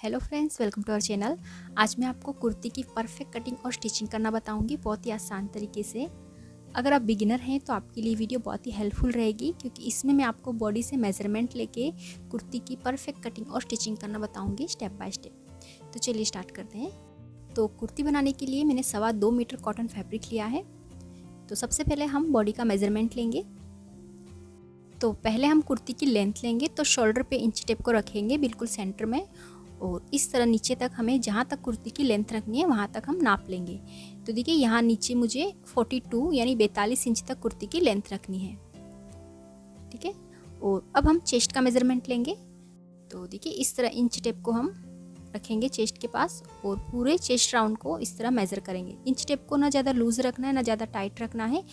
Hello friends, welcome to our channel. आज मैं आपको कुर्ती की परफेक्ट कटिंग और स्टिचिंग करना बताऊंगी बहुत ही आसान तरीके से। अगर आप बिगिनर हैं तो आपके लिए वीडियो बहुत ही हेल्पफुल रहेगी, क्योंकि इसमें मैं आपको बॉडी से मेजरमेंट लेके कुर्ती की परफेक्ट कटिंग और स्टिचिंग करना बताऊंगी स्टेप बाय स्टेप। तो चलिए स्टार्ट करते हैं। तो कुर्ती बनाने के लिए मैंने 2.25 मीटर कॉटन फैब्रिक लिया है। तो सबसे पहले हम बॉडी का मेजरमेंट लेंगे। तो पहले हम कुर्ती की लेंथ लेंगे, तो शोल्डर पे इंच टेप को रखेंगे बिल्कुल सेंटर में, और इस तरह नीचे तक हमें जहाँ तक कुर्ती की लेंथ रखनी है वहाँ तक हम नाप लेंगे। तो देखिए यहाँ नीचे मुझे 42 यानी 42 इंच तक कुर्ती की लेंथ रखनी है, ठीक है। और अब हम चेस्ट का मेज़रमेंट लेंगे। तो देखिए इस तरह इंच टेप को हम रखेंगे चेस्ट के पास और पूरे चेस्ट राउंड को इस तरह मेज़र करेंगे। इंच टेप को ना ज़्यादा लूज़ रखना है ना ज़्यादा टाइट रखना है,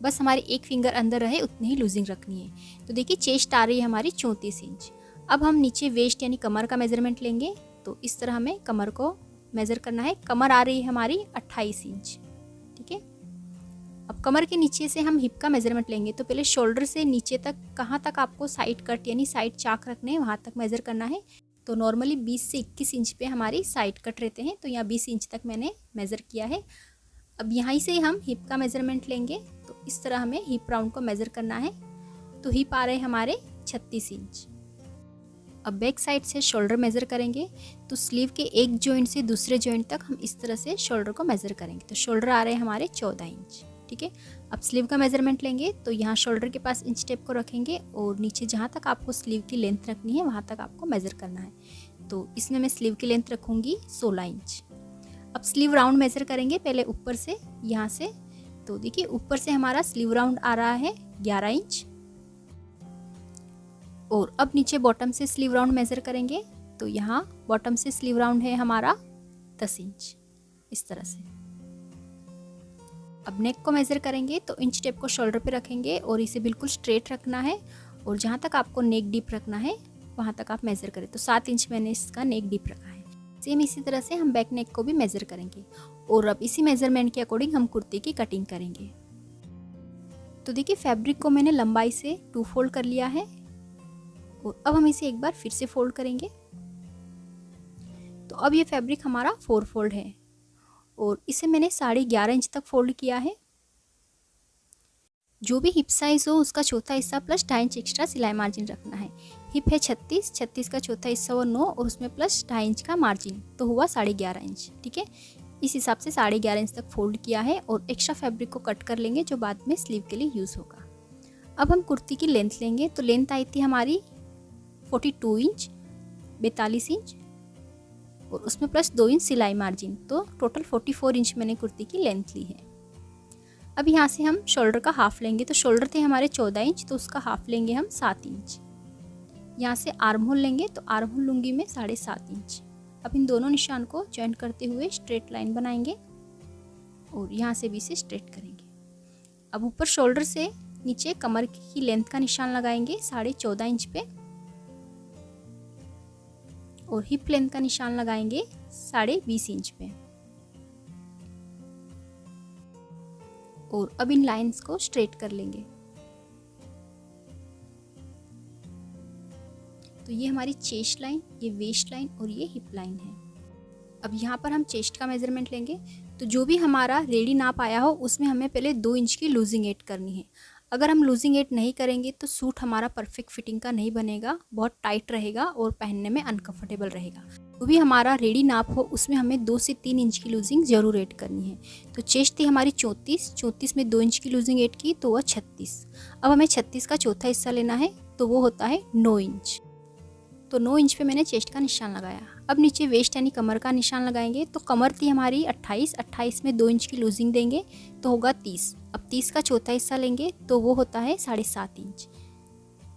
बस हमारी एक फिंगर अंदर रहे उतनी ही लूजिंग रखनी है। तो देखिए चेस्ट आ रही है हमारी 34 इंच। अब हम नीचे वेस्ट यानी कमर का मेजरमेंट लेंगे। तो इस तरह हमें कमर को मेज़र करना है। कमर आ रही है हमारी 28 इंच, ठीक है। अब कमर के नीचे से हम हिप का मेजरमेंट लेंगे। तो पहले शोल्डर से नीचे तक कहाँ तक आपको साइड कट यानी साइड चाक रखने हैं वहाँ तक मेज़र करना है। तो नॉर्मली 20 से 21 इंच पे हमारी साइड कट रहते हैं, तो यहाँ 20 इंच तक मैंने मेज़र किया है। अब यहाँ से हम हिप का मेजरमेंट लेंगे। तो इस तरह हमें हिप राउंड को मेज़र करना है। तो हिप आ रहे हैं हमारे 36 इंच। अब बैक साइड से शोल्डर मेज़र करेंगे। तो स्लीव के एक जॉइंट से दूसरे जॉइंट तक हम इस तरह से शोल्डर को मेज़र करेंगे। तो शोल्डर आ रहे हैं हमारे 14 इंच, ठीक है। अब स्लीव का मेज़रमेंट लेंगे। तो यहाँ शोल्डर के पास इंच टेप को रखेंगे और नीचे जहाँ तक आपको स्लीव की लेंथ रखनी है वहाँ तक आपको मेज़र करना है। तो इसमें मैं स्लीव की लेंथ रखूँगी 16 इंच। अब स्लीव राउंड मेज़र करेंगे पहले ऊपर से, यहाँ से। तो देखिए ऊपर से हमारा स्लीव राउंड आ रहा है 11 इंच, और अब नीचे बॉटम से स्लीव राउंड मेज़र करेंगे। तो यहाँ बॉटम से स्लीव राउंड है हमारा 10 इंच, इस तरह से। अब नेक को मेज़र करेंगे। तो इंच टेप को शोल्डर पे रखेंगे और इसे बिल्कुल स्ट्रेट रखना है, और जहाँ तक आपको नेक डीप रखना है वहाँ तक आप मेज़र करें। तो 7 इंच मैंने इसका नेक डीप रखा है। सेम इसी तरह से हम बैक नेक को भी मेज़र करेंगे, और अब इसी मेज़रमेंट के अकॉर्डिंग हम कुर्ती की कटिंग करेंगे। तो देखिए फैब्रिक को मैंने लंबाई से 2 फोल्ड कर लिया है, और अब हम इसे एक बार फिर से फोल्ड करेंगे। तो अब ये फैब्रिक हमारा 4 फोल्ड है, और इसे मैंने 11.5 इंच तक फोल्ड किया है। जो भी हिप साइज हो उसका चौथा हिस्सा प्लस 2.5 इंच एक्स्ट्रा सिलाई मार्जिन रखना है। हिप है 36 का चौथा हिस्सा और 9, और उसमें प्लस 2.5 इंच का मार्जिन, तो हुआ 11.5 इंच, ठीक है। इस हिसाब से 11.5 इंच तक फोल्ड किया है, और एक्स्ट्रा फैब्रिक को कट कर लेंगे जो बाद में स्लीव के लिए यूज़ होगा। अब हम कुर्ती की लेंथ लेंगे। तो लेंथ आई थी हमारी 42 इंच, 42 इंच, और उसमें प्लस 2 इंच सिलाई मार्जिन, तो टोटल 44 इंच मैंने कुर्ती की लेंथ ली है। अब यहाँ से हम शोल्डर का हाफ लेंगे। तो शोल्डर थे हमारे 14 इंच, तो उसका हाफ लेंगे हम 7 इंच। यहाँ से आर्म होल लेंगे। तो आर्म होल लूँगी मैं 7.5 इंच। अब इन दोनों निशान को जॉइंट करते हुए स्ट्रेट लाइन बनाएंगे, और यहाँ से भी इसे स्ट्रेट करेंगे। अब ऊपर शोल्डर से नीचे कमर की लेंथ का निशान लगाएंगे 14.5 इंच पे, और हिप लेंथ का निशान लगाएंगे 20.5 इंच पे। और अब इन लाइंस को स्ट्रेट कर लेंगे। तो ये हमारी चेस्ट लाइन, ये वेस्ट लाइन और ये हिप लाइन है। अब यहाँ पर हम चेस्ट का मेजरमेंट लेंगे। तो जो भी हमारा रेडी नाप आया हो उसमें हमें पहले 2 इंच की लूजिंग ऐड करनी है। अगर हम लूजिंग ऐड नहीं करेंगे तो सूट हमारा परफेक्ट फिटिंग का नहीं बनेगा, बहुत टाइट रहेगा और पहनने में अनकंफर्टेबल रहेगा। जो भी हमारा रेडी नाप हो उसमें हमें 2 से 3 इंच की लूजिंग ज़रूर ऐड करनी है। तो चेस्ट थी हमारी 34 में 2 इंच की लूजिंग ऐड की, तो वह 36। अब हमें 36 का चौथा हिस्सा लेना है, तो वो होता है 9 इंच। तो 9 इंच पे मैंने चेस्ट का निशान लगाया। अब नीचे वेस्ट यानी कमर का निशान लगाएंगे। तो कमर थी हमारी 28 में 2 इंच की लूजिंग देंगे, तो होगा 30। अब 30 का चौथा हिस्सा लेंगे, तो वो होता है 7.5 इंच।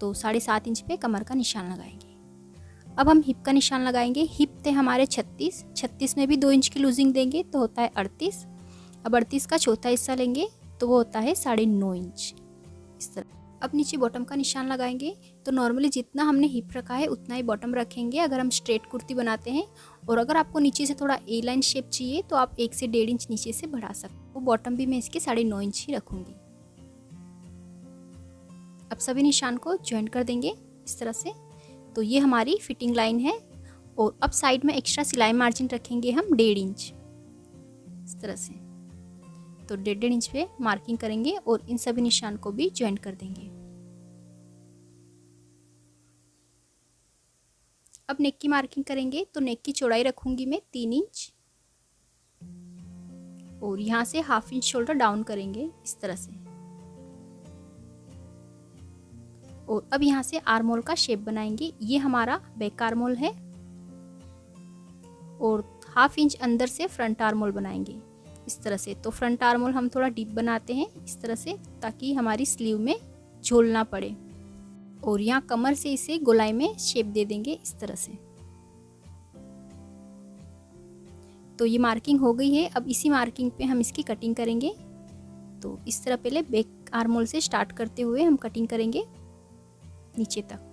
तो 7.5 इंच पे कमर का निशान लगाएंगे। अब हम हिप का निशान लगाएंगे। हिप थे हमारे 36 में भी 2 इंच की लूजिंग देंगे, तो होता है 38। अब 38 का चौथा हिस्सा लेंगे, तो वो होता है 9.5 इंच, इस तरह। अब नीचे बॉटम का निशान लगाएंगे। तो नॉर्मली जितना हमने हिप रखा है उतना ही बॉटम रखेंगे अगर हम स्ट्रेट कुर्ती बनाते हैं, और अगर आपको नीचे से थोड़ा ए लाइन शेप चाहिए तो आप 1 से 1.5 इंच नीचे से बढ़ा सकते हो। वो बॉटम भी मैं इसके 9.5 इंच ही रखूँगी। अब सभी निशान को ज्वाइन कर देंगे इस तरह से। तो ये हमारी फिटिंग लाइन है, और अब साइड में एक्स्ट्रा सिलाई मार्जिन रखेंगे हम 1.5 इंच इस तरह से। तो 1.5 इंच पे मार्किंग करेंगे और इन सभी निशान को भी ज्वाइन कर देंगे। अब नेक की मार्किंग करेंगे तो नेक की चौड़ाई रखूंगी मैं 3 इंच और यहाँ से 1/2 इंच शोल्डर डाउन करेंगे इस तरह से। और अब यहाँ से आर्म होल का शेप बनाएंगे। ये हमारा बैक आर्म होल है और 1/2 इंच अंदर से फ्रंट आर्म होल बनाएंगे इस तरह से। तो फ्रंट आर्म होल हम थोड़ा डीप बनाते हैं इस तरह से, ताकि हमारी स्लीव में झोल ना पड़े। और यहाँ कमर से इसे गोलाई में शेप दे देंगे इस तरह से। तो ये मार्किंग हो गई है। अब इसी मार्किंग पे हम इसकी कटिंग करेंगे। तो इस तरह पहले बैक आर्म होल से स्टार्ट करते हुए हम कटिंग करेंगे नीचे तक।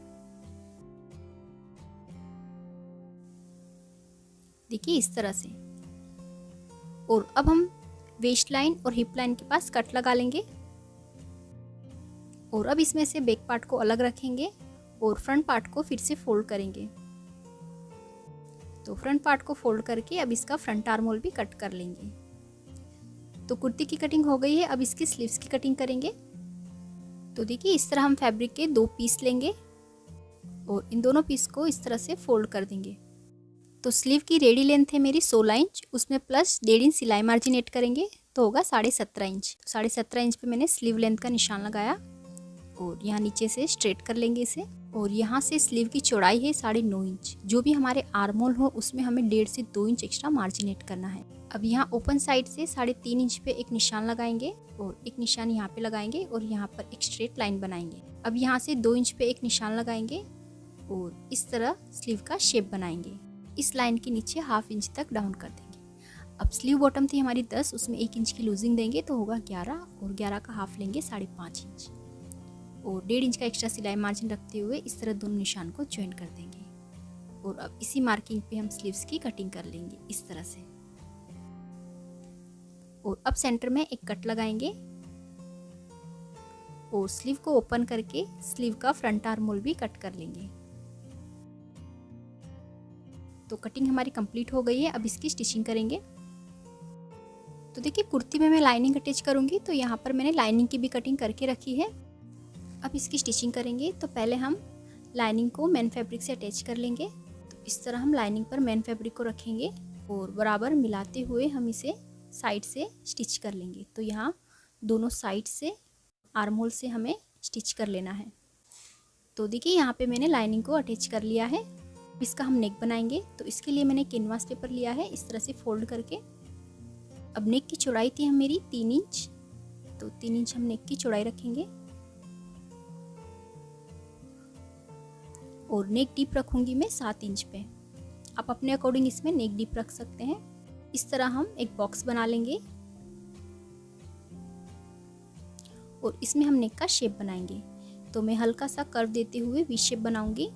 देखिए इस तरह से। और अब हम वेस्ट लाइन और हिप लाइन के पास कट लगा लेंगे। और अब इसमें से बैक पार्ट को अलग रखेंगे और फ्रंट पार्ट को फिर से फोल्ड करेंगे। तो फ्रंट पार्ट को फोल्ड करके अब इसका फ्रंट आर्म होल भी कट कर लेंगे। तो कुर्ती की कटिंग हो गई है। अब इसकी स्लीव्स की कटिंग करेंगे। तो देखिए इस तरह हम फैब्रिक के 2 पीस लेंगे और इन दोनों पीस को इस तरह से फोल्ड कर देंगे। तो स्लीव की रेडी लेंथ है मेरी 16 इंच, उसमें प्लस 1.5 इंच सिलाई मार्जिन ऐड करेंगे तो होगा 17.5 इंच। 17.5 इंच पे मैंने स्लीव लेंथ का निशान लगाया और यहाँ नीचे से स्ट्रेट कर लेंगे इसे। और यहाँ से स्लीव की चौड़ाई है 9.5 इंच। जो भी हमारे आर्म होल हो उसमें हमें 1.5 से 2 इंच एक्स्ट्रा मार्जिन ऐड करना है। अब यहाँ ओपन साइड से 3.5 इंच पे एक निशान लगाएंगे और एक निशान यहाँ पे लगाएंगे और यहाँ पर एक स्ट्रेट लाइन बनाएंगे। अब यहाँ से 2 इंच पे एक निशान लगाएंगे और इस तरह स्लीव का शेप बनाएंगे। इस लाइन के नीचे 1/2 इंच तक डाउन कर देंगे। अब स्लीव बॉटम थी हमारी 10, उसमें 1 इंच की लूजिंग देंगे तो होगा 11 और 11 का हाफ लेंगे 5.5 इंच और 1.5 इंच का एक्स्ट्रा सिलाई मार्जिन रखते हुए इस तरह दोनों निशान को ज्वाइन कर देंगे। और अब इसी मार्किंग पे हम स्लीव्स की कटिंग कर लेंगे इस तरह से। और अब सेंटर में एक कट लगाएंगे और स्लीव को ओपन करके स्लीव का फ्रंट आर्म होल भी कट कर लेंगे। तो कटिंग हमारी कंप्लीट हो गई है। अब इसकी स्टिचिंग करेंगे। तो देखिए कुर्ती में मैं लाइनिंग अटैच करूंगी तो यहाँ पर मैंने लाइनिंग की भी कटिंग करके रखी है। अब इसकी स्टिचिंग करेंगे। तो पहले हम लाइनिंग को मेन फैब्रिक से अटैच कर लेंगे। तो इस तरह हम लाइनिंग पर मेन फैब्रिक को रखेंगे और बराबर मिलाते हुए हम इसे साइड से स्टिच कर लेंगे। तो यहाँ दोनों साइड से आर्म होल से हमें स्टिच कर लेना है। तो देखिए यहाँ पे मैंने लाइनिंग को अटैच कर लिया है। इसका हम नेक बनाएंगे। तो इसके लिए मैंने कैनवास पेपर लिया है इस तरह से फोल्ड करके। अब नेक की चौड़ाई थी हम मेरी 3 इंच, तो 3 इंच हम नेक की चौड़ाई रखेंगे और नेक डीप रखूंगी मैं 7 इंच पे। आप अपने अकॉर्डिंग इसमें नेक डीप रख सकते हैं। इस तरह हम एक बॉक्स बना लेंगे और इसमें हम नेक का शेप बनाएंगे। तो मैं हल्का सा कर्व देते हुए वी शेप बनाऊंगी।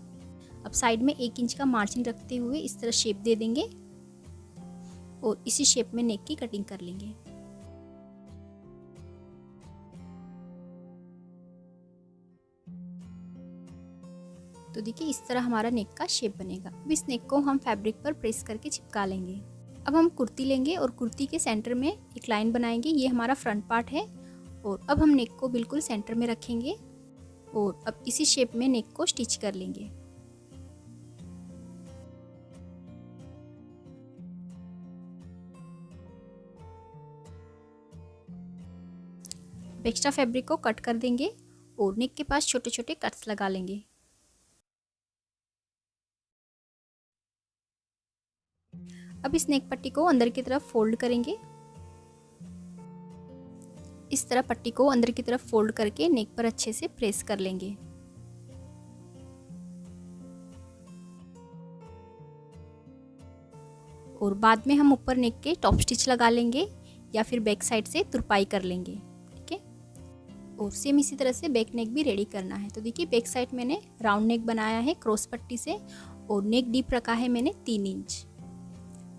अब साइड में 1 इंच का मार्जिन रखते हुए इस तरह शेप दे देंगे और इसी शेप में नेक की कटिंग कर लेंगे। तो देखिए इस तरह हमारा नेक का शेप बनेगा। अब इस नेक को हम फैब्रिक पर प्रेस करके चिपका लेंगे। अब हम कुर्ती लेंगे और कुर्ती के सेंटर में एक लाइन बनाएंगे। ये हमारा फ्रंट पार्ट है और अब हम नेक को बिल्कुल सेंटर में रखेंगे और अब इसी शेप में नेक को स्टिच कर लेंगे। एक्स्ट्रा फैब्रिक को कट कर देंगे और नेक के पास छोटे छोटे कट्स लगा लेंगे। अब इस नेक पट्टी को अंदर की तरफ फोल्ड करेंगे। इस तरह पट्टी को अंदर की तरफ फोल्ड करके नेक पर अच्छे से प्रेस कर लेंगे। और बाद में हम ऊपर नेक के टॉप स्टिच लगा लेंगे या फिर बैक साइड से तुरपाई कर लेंगे। ठीक है। और सेम इसी तरह से बैक नेक भी रेडी करना है। तो देखिए बैक साइड मैंने राउंड नेक बनाया है क्रॉस पट्टी से और नेक डीप रखा है मैंने 3 इंच।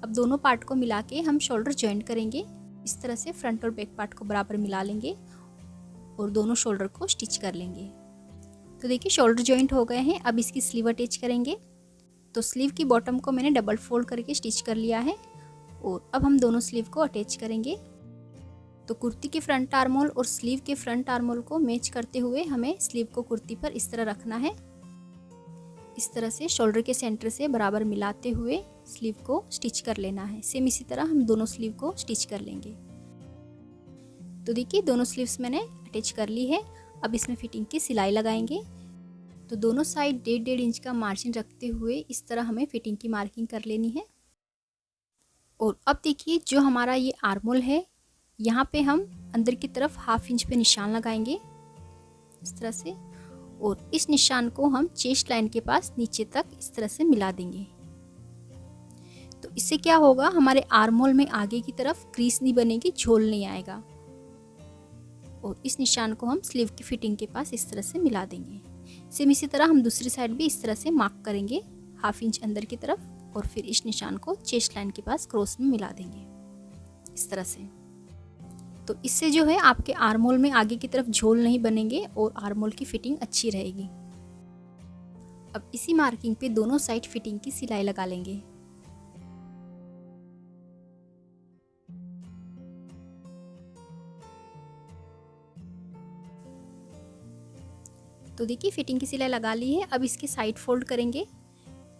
अब दोनों पार्ट को मिला के हम शोल्डर ज्वाइंट करेंगे। इस तरह से फ्रंट और बैक पार्ट को बराबर मिला लेंगे और दोनों शोल्डर को स्टिच कर लेंगे। तो देखिए शोल्डर ज्वाइंट हो गए हैं। अब इसकी स्लीव अटैच करेंगे। तो स्लीव की बॉटम को मैंने डबल फोल्ड करके स्टिच कर लिया है और अब हम दोनों स्लीव को अटैच करेंगे। तो कुर्ती के फ्रंट आर्म होल और स्लीव के फ्रंट आर्म होल को मैच करते हुए हमें स्लीव को कुर्ती पर इस तरह रखना है। इस तरह से शोल्डर के सेंटर से बराबर मिलाते हुए स्लीव को स्टिच कर लेना है। सेम इसी तरह हम दोनों स्लीव को स्टिच कर लेंगे। तो देखिए दोनों स्लीव्स मैंने अटैच कर ली है। अब इसमें फिटिंग की सिलाई लगाएंगे। तो दोनों साइड 1.5 इंच का मार्जिन रखते हुए इस तरह हमें फिटिंग की मार्किंग कर लेनी है। और अब देखिए जो हमारा ये आर्म होल है, यहाँ पे हम अंदर की तरफ 1/2 इंच पे निशान लगाएंगे इस तरह से, और इस निशान को हम चेस्ट लाइन के पास नीचे तक इस तरह से मिला देंगे। तो इससे क्या होगा, हमारे आर्म होल में आगे की तरफ क्रीज नहीं बनेगी, झोल नहीं आएगा। और इस निशान को हम स्लीव की फिटिंग के पास इस तरह से मिला देंगे। सेम इसी तरह हम दूसरी साइड भी इस तरह से मार्क करेंगे 1/2 इंच अंदर की तरफ, और फिर इस निशान को चेस्ट लाइन के पास क्रॉस में मिला देंगे इस तरह से। तो इससे जो है आपके आर्म होल में आगे की तरफ झोल नहीं बनेंगे और आर्म होल की फिटिंग अच्छी रहेगी। अब इसी मार्किंग पे दोनों साइड फिटिंग की सिलाई लगा लेंगे। तो देखिए फिटिंग की सिलाई लगा ली है। अब इसके साइड फोल्ड करेंगे।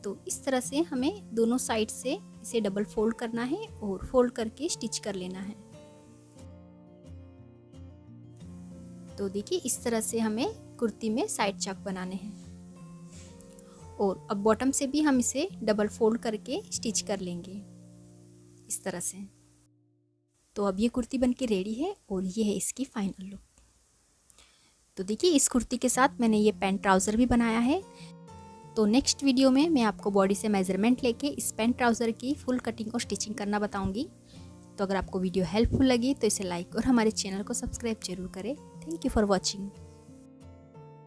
तो इस तरह से हमें दोनों साइड से इसे डबल फोल्ड करना है और फोल्ड करके स्टिच कर लेना है। तो देखिए इस तरह से हमें कुर्ती में साइड चाक बनाने हैं। और अब बॉटम से भी हम इसे डबल फोल्ड करके स्टिच कर लेंगे इस तरह से। तो अब ये कुर्ती बनके रेडी है और ये है इसकी फाइनल लुक। तो देखिए इस कुर्ती के साथ मैंने ये पैंट ट्राउज़र भी बनाया है। तो नेक्स्ट वीडियो में मैं आपको बॉडी से मेजरमेंट लेके इस पैंट ट्राउज़र की फुल कटिंग और स्टिचिंग करना बताऊंगी। तो अगर आपको वीडियो हेल्पफुल लगी तो इसे लाइक और हमारे चैनल को सब्सक्राइब जरूर करें। Thank you for watching.